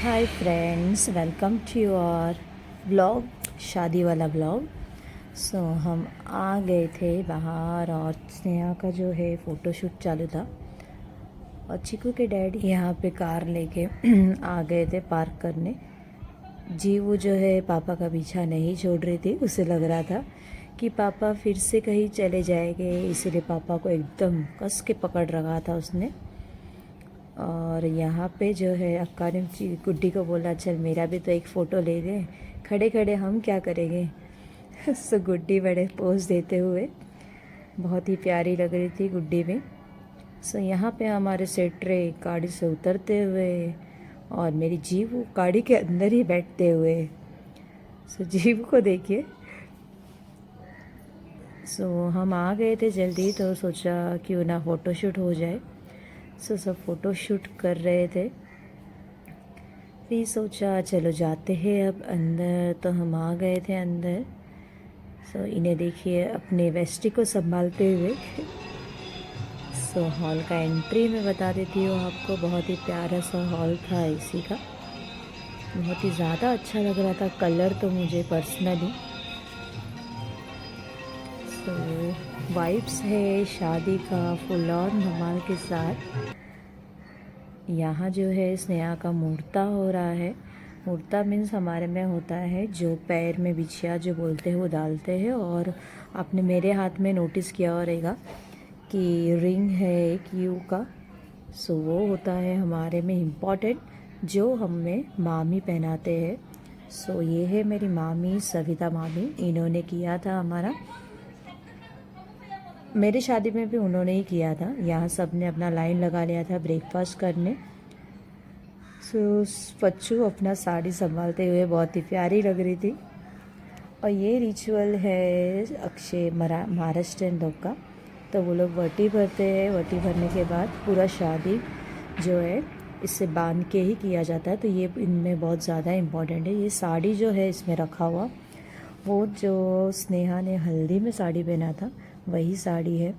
Hi friends, welcome to your blog, शादी वाला blog. हम आ गए थे बाहर और स्नेहा का जो है फ़ोटोशूट चालू था और चिकू के डैड यहाँ पे कार लेके आ गए थे पार्क करने। जी वो जो है पापा का पीछा नहीं छोड़ रही थी। उसे लग रहा था कि पापा फिर से कहीं चले जाएंगे, इसीलिए पापा को एकदम कस के पकड़ रखा था उसने। और यहाँ पे जो है अक्का ने गुड्डी को बोला, चल मेरा भी तो एक फ़ोटो ले ले, खड़े खड़े हम क्या करेंगे। सो गुड्डी बड़े पोज देते हुए बहुत ही प्यारी लग रही थी गुड्डी में। सो यहाँ पे हमारे सेट्रे गाड़ी से उतरते हुए और मेरी जीव गाड़ी के अंदर ही बैठते हुए। सो जीव को देखिए। सो हम आ गए थे जल्दी, तो सोचा क्यों ना फ़ोटोशूट हो जाए। सब फ़ोटो शूट कर रहे थे। फिर सोचा चलो जाते हैं अब अंदर, तो हम आ गए थे अंदर। इन्हें देखिए अपने वेस्टी को संभालते हुए। हॉल का एंट्री मैं बता देती हूँ आपको, बहुत ही प्यारा सा हॉल था एसी का, बहुत ही ज़्यादा अच्छा लग रहा था कलर तो मुझे पर्सनली। वाइब्स है शादी का फुल ऑन धमाल के साथ। यहाँ जो है स्नेहा का मुहूर्ता हो रहा है। मुहूर्ता मीन्स हमारे में होता है जो पैर में बिछिया जो बोलते हैं वो डालते हैं। और आपने मेरे हाथ में नोटिस किया रहेगा कि रिंग है एक यू का। वो होता है हमारे में इम्पॉर्टेंट, जो हमें मामी पहनाते हैं। ये है मेरी मामी सविता मामी, इन्होंने किया था हमारा। मेरी शादी में भी उन्होंने ही किया था। यहाँ सब ने अपना लाइन लगा लिया था ब्रेकफास्ट करने। पच्चू अपना साड़ी संभालते हुए बहुत ही प्यारी लग रही थी। और ये रिचुअल है अक्षय महाराष्ट्रियन लोग का। तो वो लोग वटी भरते हैं, वटी भरने के बाद पूरा शादी जो है इससे बांध के ही किया जाता है। तो ये इनमें बहुत ज़्यादा इम्पोर्टेंट है। ये साड़ी जो है इसमें रखा हुआ, वो जो स्नेहा ने हल्दी में साड़ी पहना था वही साड़ी है।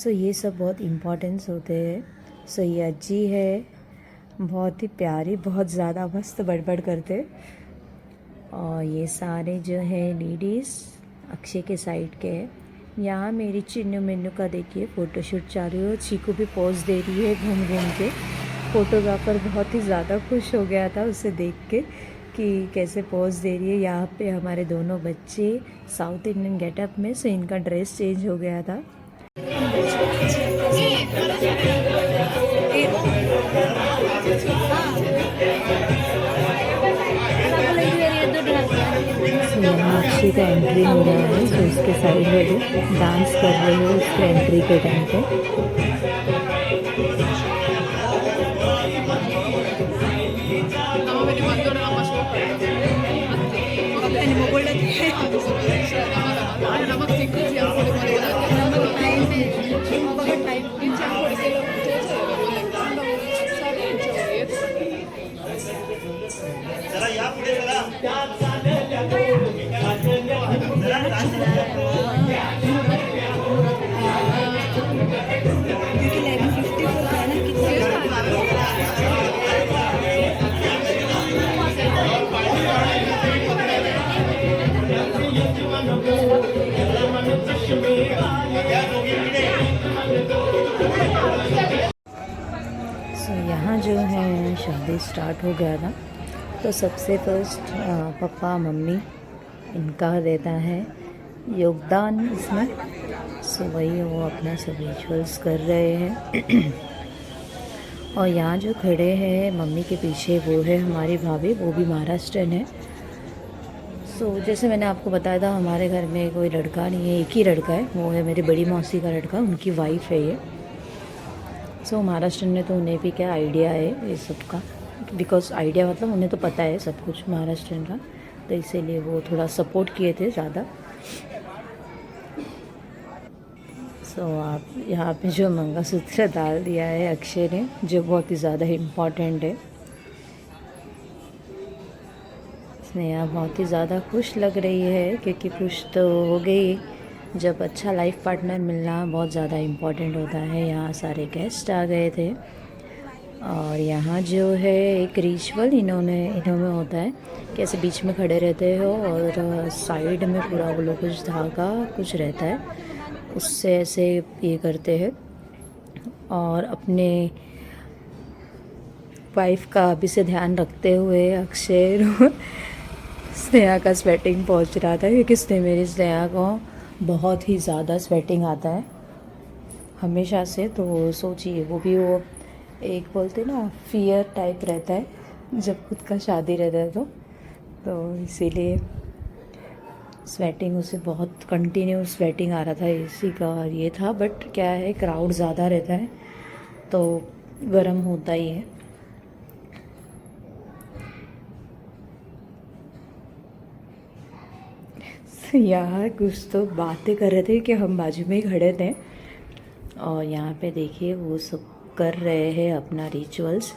ये सब बहुत इम्पोर्टेंस होते हैं। ये अज्जी है, बहुत ही प्यारी, बहुत ज़्यादा मस्त बड़बड़ करते। और ये सारे जो है लेडीज़ अक्षय के साइड के हैं। यहाँ मेरी चिन्नू मिन्नू का देखिए फ़ोटोशूट चालू है। चीकू भी पोज दे रही है घूम घूम के। फ़ोटोग्राफ़र बहुत ही ज़्यादा खुश हो गया था उसे देख के कि कैसे पोज दे रही है। यहाँ पे हमारे दोनों बच्चे साउथ इंडियन गेटअप में, इनका ड्रेस चेंज हो गया था। यहाँ अक्षय का एंट्री हो रहा है, उसके साइड में डांस कर रहे हो उसके एंट्री के टाइम पे। यहाँ जो है शादी स्टार्ट हो गया था। तो सबसे फर्स्ट पापा मम्मी इनका देता है योगदान इसमें। वही वो अपना सब रिचुअल्स कर रहे हैं। और यहाँ जो खड़े हैं मम्मी के पीछे वो है हमारी भाभी, वो भी महाराष्ट्रन है। जैसे मैंने आपको बताया था हमारे घर में कोई लड़का नहीं है, एक ही लड़का है, वो है मेरी बड़ी मौसी का लड़का, उनकी वाइफ है ये। महाराष्ट्रन ने तो उन्हें भी क्या आइडिया है ये सब का, बिकॉज आइडिया मतलब उन्हें तो पता है सब कुछ महाराष्ट्रन का, तो इसीलिए वो थोड़ा सपोर्ट किए थे ज़्यादा। आप यहाँ पे जो मंगलसूत्र डाल दिया है अक्षय ने, जो बहुत ही ज़्यादा इम्पॉर्टेंट है। स्नेहा बहुत ही ज़्यादा खुश लग रही है, क्योंकि खुश तो हो गई। जब अच्छा लाइफ पार्टनर मिलना बहुत ज़्यादा इम्पॉर्टेंट होता है। यहाँ सारे गेस्ट आ गए थे और यहाँ जो है एक रिचुअल इन्होंने होता है कि ऐसे बीच में खड़े रहते हो और साइड में पूरा वो लोग कुछ धागा कुछ रहता है, उससे ऐसे ये करते हैं और अपने वाइफ का भी से ध्यान रखते हुए अक्षय स्नेहा का स्वेटिंग पहुँच रहा था क्योंकि मेरी स्नेहा को बहुत ही ज़्यादा स्वेटिंग आता है हमेशा से। तो सोचिए वो एक बोलते ना फियर टाइप रहता है जब खुद का शादी रहता है तो इसीलिए स्वेटिंग उसे बहुत कंटिन्यू स्वेटिंग आ रहा था, इसी का ये था। बट क्या है क्राउड ज़्यादा रहता है तो गर्म होता ही है। यहाँ कुछ तो बातें कर रहे थे कि हम बाजू में ही खड़े थे और यहाँ पे देखिए वो सब कर रहे हैं अपना रिचुअल्स।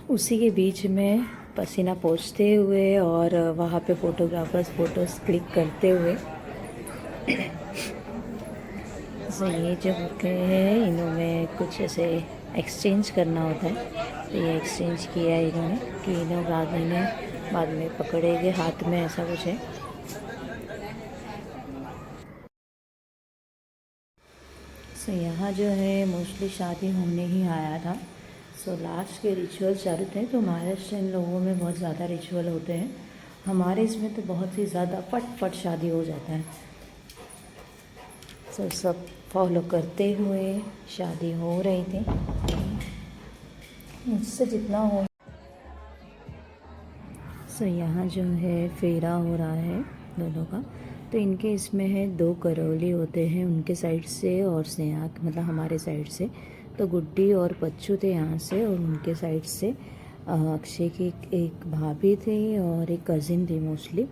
उसी के बीच में पसीना पोंछते हुए और वहाँ पे फोटोग्राफर्स फ़ोटोज़ क्लिक करते हुए तो ये जो होते हैं इन्होंने कुछ ऐसे एक्सचेंज करना होता है, तो ये एक्सचेंज किया है इन्होंने कि इन्होंने बाद में पकड़ेंगे हाथ में, ऐसा कुछ है। सो यहाँ जो है मोस्टली शादी होने ही आया था। सो लास्ट के रिचुअल चालू थे। तो महाराष्ट्रियन लोगों में बहुत ज़्यादा रिचुअल होते हैं, हमारे इसमें तो बहुत ही ज़्यादा फट शादी हो जाता है। सो सब फॉलो करते हुए शादी हो रही थी, मुझसे जितना हो। सो यहाँ जो है फेरा हो रहा है दोनों का। तो इनके इसमें है 2 करौली होते हैं उनके साइड से और स्नेहा मतलब हमारे साइड से। तो गुड्डी और बच्चू थे यहाँ से और उनके साइड से अक्षय की एक भाभी थी और एक कज़िन थी मोस्टली।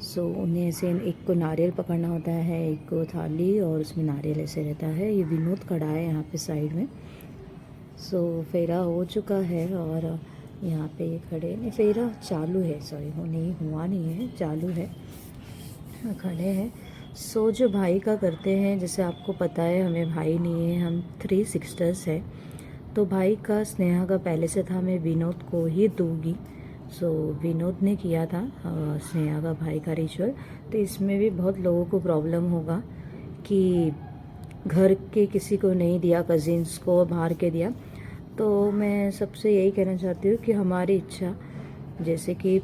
सो उन्हें ऐसे एक को नारियल पकड़ना होता है, एक को थाली और उसमें नारियल ऐसे रहता है। ये विनोद खड़ा है यहाँ पे साइड में। सो फेरा हो चुका है और यहाँ पे ये खड़े नहीं, फेरा चालू है, सॉरी वो नहीं हुआ नहीं है, चालू है, खड़े हैं। सो जो भाई का करते हैं, जैसे आपको पता है हमें भाई नहीं है, हम 3 सिस्टर्स हैं। तो भाई का स्नेहा का पहले से था, मैं विनोद को ही दूंगी। सो विनोद ने किया था स्नेहा का भाई का रिचुअल। तो इसमें भी बहुत लोगों को प्रॉब्लम होगा कि घर के किसी को नहीं दिया, कज़िन्स को बाहर के दिया। तो मैं सबसे यही कहना चाहती हूँ कि हमारी इच्छा, जैसे कि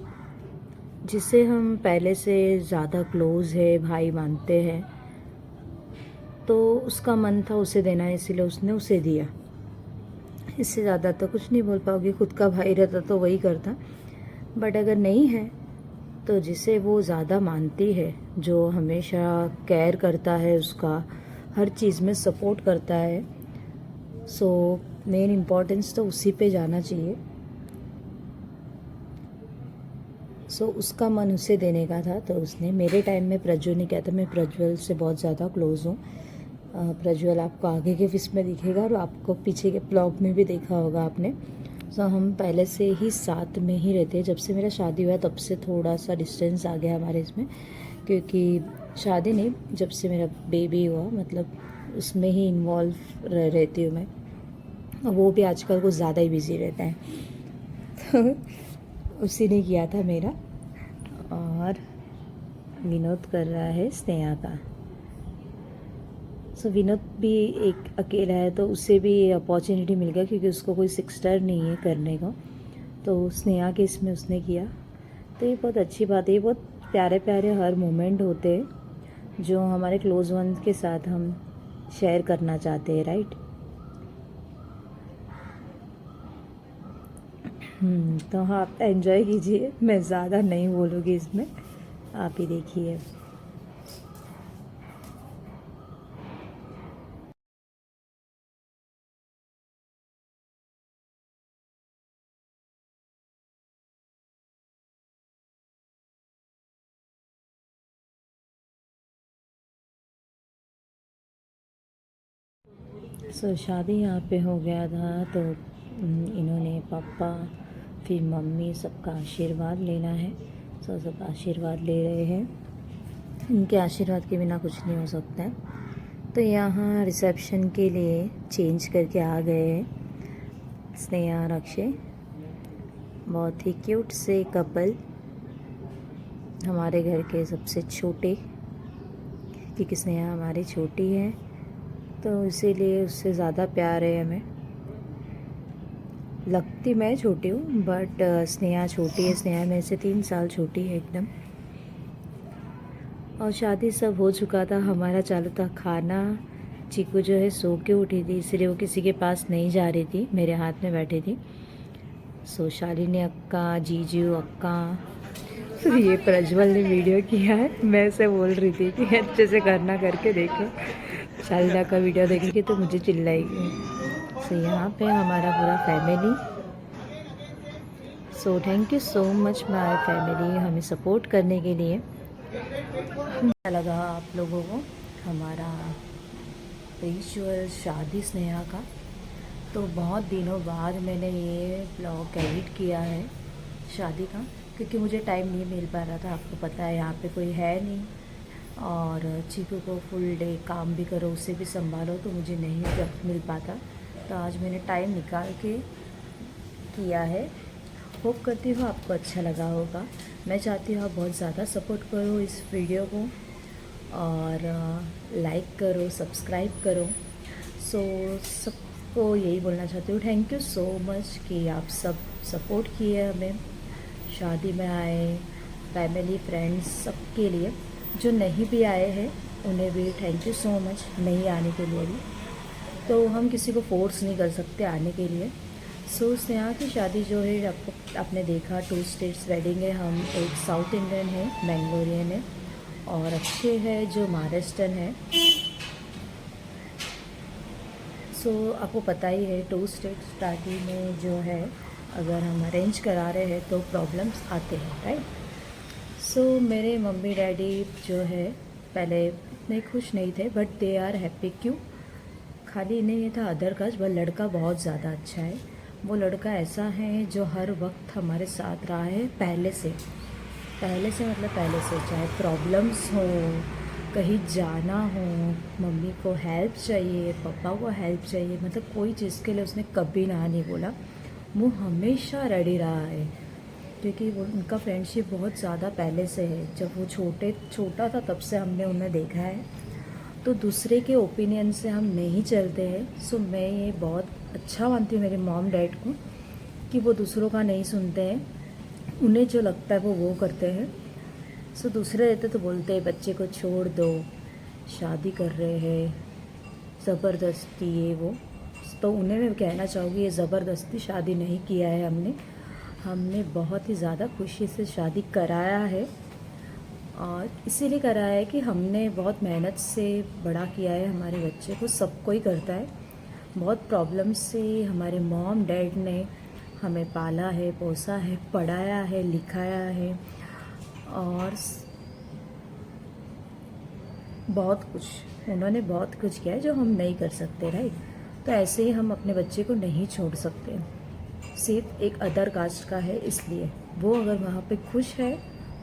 जिसे हम पहले से ज़्यादा क्लोज़ है, भाई मानते हैं, तो उसका मन था उसे देना है, इसीलिए उसने उसे दिया। इससे ज़्यादा तो कुछ नहीं बोल पाओगे, खुद का भाई रहता तो वही करता। बट अगर नहीं है तो जिसे वो ज़्यादा मानती है, जो हमेशा केयर करता है, उसका हर चीज़ में सपोर्ट करता है, सो मेन इम्पोर्टेंस तो उसी पे जाना चाहिए। सो उसका मन उसे देने का था तो उसने। मेरे टाइम में प्रज्वल ने किया था, मैं प्रज्वल से बहुत ज़्यादा क्लोज़ हूँ। प्रज्वल आपको आगे के फिस में दिखेगा और आपको पीछे के ब्लॉग में भी देखा होगा आपने। सो हम पहले से ही साथ में ही रहते हैं। जब से मेरा शादी हुआ तब से थोड़ा सा डिस्टेंस आ गया हमारे इसमें, क्योंकि शादी नहीं, जब से मेरा बेबी हुआ मतलब उसमें ही इन्वॉल्व रहती हूँ मैं। वो भी आजकल कुछ ज़्यादा ही बिजी रहता है तो उसी ने किया था मेरा। और विनोद कर रहा है स्नेहा का। सो विनोद भी एक अकेला है तो उसे भी अपॉर्चुनिटी मिल गया, क्योंकि उसको कोई सिस्टर नहीं है करने का। तो स्नेहा के इसमें उसने किया। तो ये बहुत अच्छी बात है। ये बहुत प्यारे प्यारे हर मोमेंट होते हैं जो हमारे क्लोज वंस के साथ हम शेयर करना चाहते हैं, राइट। तो हाँ, आप एंजॉय कीजिए, मैं ज़्यादा नहीं बोलूँगी इसमें, आप ही देखिए। सो शादी यहाँ पे हो गया था तो इन्होंने पापा फिर मम्मी सबका आशीर्वाद लेना है। सो सब आशीर्वाद ले रहे हैं, इनके आशीर्वाद के बिना कुछ नहीं हो सकता है। तो यहाँ रिसेप्शन के लिए चेंज करके आ गए हैं स्नेहा और अक्षय। बहुत ही क्यूट से कपल, हमारे घर के सबसे छोटे, क्योंकि स्नेहा हमारी छोटी है तो इसीलिए उससे ज़्यादा प्यार है हमें। लगती मैं छोटी हूँ बट स्नेहा छोटी है। स्नेहा मेरे से 3 साल छोटी है एकदम। और शादी सब हो चुका था, हमारा चालू था खाना। चीकू जो है सो के उठी थी, इसलिए वो किसी के पास नहीं जा रही थी, मेरे हाथ में बैठी थी। सो शालिनी अक्का, जीजू अक्का, तो ये प्रज्वल ने वीडियो किया है। मैं से बोल रही थी कि अच्छे से करना, करके देखो। शालिनी का वीडियो देखेगी तो मुझे चिल्लाएगी। सो यहाँ पे हमारा पूरा family. So thank you so much my family, हमें सपोर्ट करने के लिए। अच्छा लगा आप लोगों को हमारा रिचुअल शादी स्नेहा का। तो बहुत दिनों बाद मैंने ये ब्लॉग एडिट किया है शादी का, क्योंकि मुझे टाइम नहीं मिल पा रहा था। आपको पता है यहाँ पे कोई है नहीं, और चीकू को फुल डे काम भी करो, उसे भी संभालो, तो मुझे नहीं वक्त मिल पाता। तो आज मैंने टाइम निकाल के किया है। होप करती हूँ आपको अच्छा लगा होगा। मैं चाहती हूँ आप बहुत ज़्यादा सपोर्ट करो इस वीडियो को, और लाइक करो, सब्सक्राइब करो। सो सबको यही बोलना चाहती हूँ, थैंक यू सो मच कि आप सब सपोर्ट किए हमें, शादी में आए, फैमिली फ्रेंड्स सबके लिए। जो नहीं भी आए हैं उन्हें भी थैंक यू सो मच, नहीं आने के लिए भी। तो हम किसी को फोर्स नहीं कर सकते आने के लिए। सो स्नेहा की शादी जो है आपने देखा, 2 स्टेट्स वेडिंग है। हम एक साउथ इंडियन है, मैंगलोरियन है, और अक्षय है जो महाराष्ट्रन है। सो आपको पता ही है 2 स्टेट शादी में जो है अगर हम अरेंज करा रहे हैं तो प्रॉब्लम्स आते हैं, राइट। सो मेरे मम्मी डैडी जो है पहले इतने खुश नहीं थे, बट दे आर हैप्पी। क्यों? खाली इन्हें ये था अदर कास्ट, वह लड़का बहुत ज़्यादा अच्छा है। वो लड़का ऐसा है जो हर वक्त हमारे साथ रहा है पहले से मतलब पहले से। चाहे प्रॉब्लम्स हो, कहीं जाना हो, मम्मी को हेल्प चाहिए, पापा को हेल्प चाहिए, मतलब कोई चीज़ के लिए उसने कभी ना नहीं बोला। वो हमेशा रेडी रहा है, क्योंकि वो उनका फ्रेंडशिप बहुत ज़्यादा पहले से है। जब वो छोटा था तब से हमने उन्हें देखा है। तो दूसरे के ओपिनियन से हम नहीं चलते हैं। सो मैं ये बहुत अच्छा मानती हूँ मेरे मॉम डैड को, कि वो दूसरों का नहीं सुनते हैं, उन्हें जो लगता है वो करते हैं। सो दूसरे रहते तो बोलते हैं बच्चे को छोड़ दो, शादी कर रहे हैं ज़बरदस्ती, ये वो। तो उन्हें मैं कहना चाहूँगी ये ज़बरदस्ती शादी नहीं किया है हमने बहुत ही ज़्यादा खुशी से शादी कराया है। और इसीलिए करा है कि हमने बहुत मेहनत से बड़ा किया है हमारे बच्चे को। सब कोई करता है, बहुत प्रॉब्लम से हमारे मॉम डैड ने हमें पाला है, पोसा है, पढ़ाया है, लिखाया है, और बहुत कुछ उन्होंने बहुत कुछ किया है जो हम नहीं कर सकते, राइट। तो ऐसे ही हम अपने बच्चे को नहीं छोड़ सकते, सिर्फ एक अदर कास्ट का है इसलिए। वो अगर वहाँ पे खुश है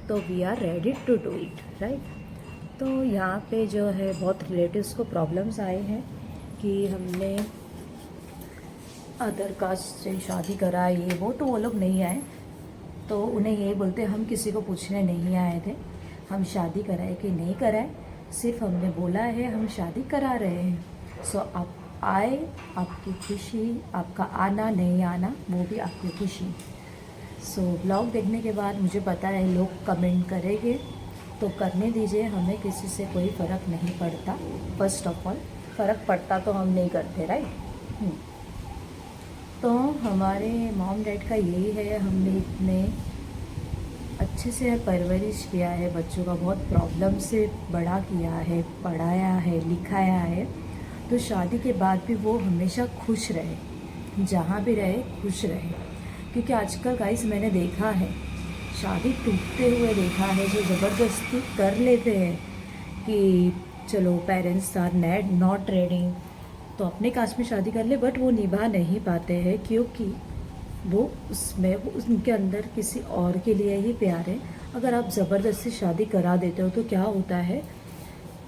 तो we are ready to do it, right. तो यहाँ पे जो है बहुत रिलेटिव्स को प्रॉब्लम्स आए हैं कि हमने अदर कास्ट से शादी करा, ये वो, तो वो लोग नहीं आए। तो उन्हें ये बोलते हम किसी को पूछने नहीं आए थे, हम शादी कराए कि नहीं कराए, सिर्फ हमने बोला है हम शादी करा रहे हैं। सो आप आए, आपकी खुशी, आपका आना नहीं आना वो भी आपकी खुशी। सो ब्लॉग देखने के बाद मुझे पता है लोग कमेंट करेंगे, तो करने दीजिए, हमें किसी से कोई फ़र्क नहीं पड़ता। फर्स्ट ऑफ ऑल फ़र्क पड़ता तो हम नहीं करते, राइट। तो हमारे मॉम डैड का यही है, हमने इतने अच्छे से परवरिश किया है बच्चों का, बहुत प्रॉब्लम से बड़ा किया है, पढ़ाया है, लिखाया है। तो शादी के बाद भी वो हमेशा खुश रहे, जहाँ भी रहे खुश रहे। क्योंकि आजकल गाइस मैंने देखा है शादी टूटते हुए देखा है, जो ज़बरदस्ती कर लेते हैं कि चलो पेरेंट्स आर नॉट रेडी तो अपने कास्ट में शादी कर ले, बट वो निभा नहीं पाते हैं, क्योंकि वो उनके अंदर किसी और के लिए ही प्यार है। अगर आप ज़बरदस्ती शादी करा देते हो तो क्या होता है,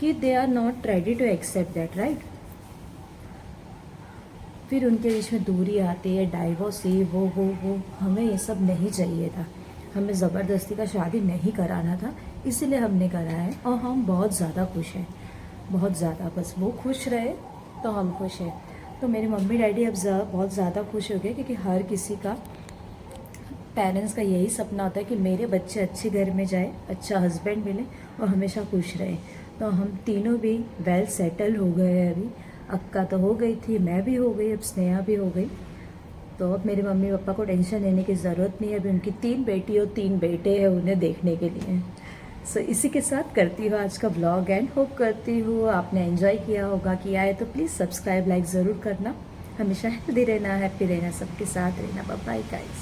कि they are not ready to accept that, right. फिर उनके बीच में दूरी आती है, डाइवोर्स, ये वो हमें ये सब नहीं चाहिए था। हमें ज़बरदस्ती का शादी नहीं कराना था, इसीलिए हमने करा है और हम बहुत ज़्यादा खुश हैं, बहुत ज़्यादा। बस वो खुश रहे तो हम खुश हैं। तो मेरे मम्मी डैडी अब बहुत ज़्यादा खुश हो गए, क्योंकि हर किसी का, पेरेंट्स का यही सपना होता है कि मेरे बच्चे अच्छे घर में जाए, अच्छा हस्बैंड मिले और हमेशा खुश रहे। तो हम तीनों भी वेल सेटल हो गए हैं अभी। अक्का तो हो गई थी, मैं भी हो गई, अब स्नेहा भी हो गई। तो अब मेरे मम्मी पापा को टेंशन लेने की ज़रूरत नहीं है। अभी उनकी 3 बेटी और 3 बेटे हैं उन्हें देखने के लिए। सो इसी के साथ करती हूँ आज का ब्लॉग एंड होप करती हूँ आपने एंजॉय किया होगा। किया है तो प्लीज़ सब्सक्राइब, लाइक ज़रूर करना। हमेशा हेल्दी रहना, हैप्पी रहना, सबके साथ रहना। Bye bye guys.